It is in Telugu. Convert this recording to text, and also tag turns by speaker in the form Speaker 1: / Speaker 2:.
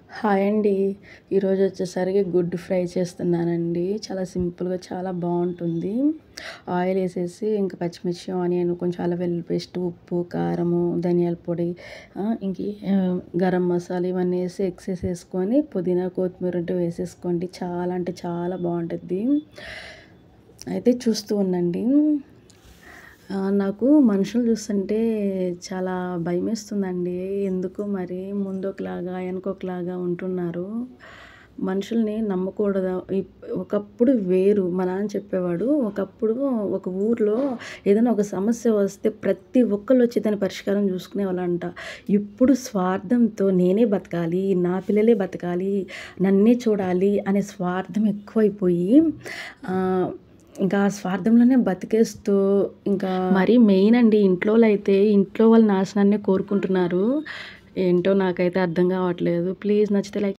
Speaker 1: హాయ్ అండి. ఈరోజు వచ్చేసరికి గుడ్డు ఫ్రై చేస్తున్నానండి. చాలా సింపుల్‌గా చాలా బావుంటుంది. ఆయిల్ ఏసేసి ఇంకా పచ్చిమిర్చి, ఆనియన్, కొంచెం అల్లం వెల్లుల్లి పేస్ట్, ఉప్పు, కారము, ధనియాల పొడి, గరం మసాలా ఇవన్నీ ఏసి ఎగ్స్ ఏసేసుకొని పుదీనా, కొత్తిమీర ఉంటే వేసేసుకోండి. చాలా అంటే చాలా బావుంటుద్ది. అయితే చూస్తూ ఉండండి. నాకు మనుషులు చూస్తుంటే చాలా భయమేస్తుందండి. ఎందుకో మరి ముందొకలాగా, వెనకొకలాగా ఉంటున్నారు. మనుషుల్ని నమ్మకూడదు. ఒకప్పుడు వేరు. మా నాన్న చెప్పేవాడు. ఒకప్పుడు ఒక ఊర్లో ఏదైనా ఒక సమస్య వస్తే ప్రతి ఒక్కళ్ళొచ్చి దాని పరిష్కారం చూసుకునేవాళ్ళంట. ఇప్పుడు స్వార్థంతో నేనే బతకాలి, నా పిల్లలే బతకాలి, నన్నే చూడాలి అనే స్వార్థం ఎక్కువైపోయి ఇంకా ఆ స్వార్థంలోనే బతికేస్తూ ఇంకా మరి మెయిన్ అండి ఇంట్లోలైతే ఇంట్లో వాళ్ళ నాశనాన్నే కోరుకుంటున్నారు. ఏంటో నాకైతే అర్థం కావట్లేదు. ప్లీజ్ నచ్చితే లైక్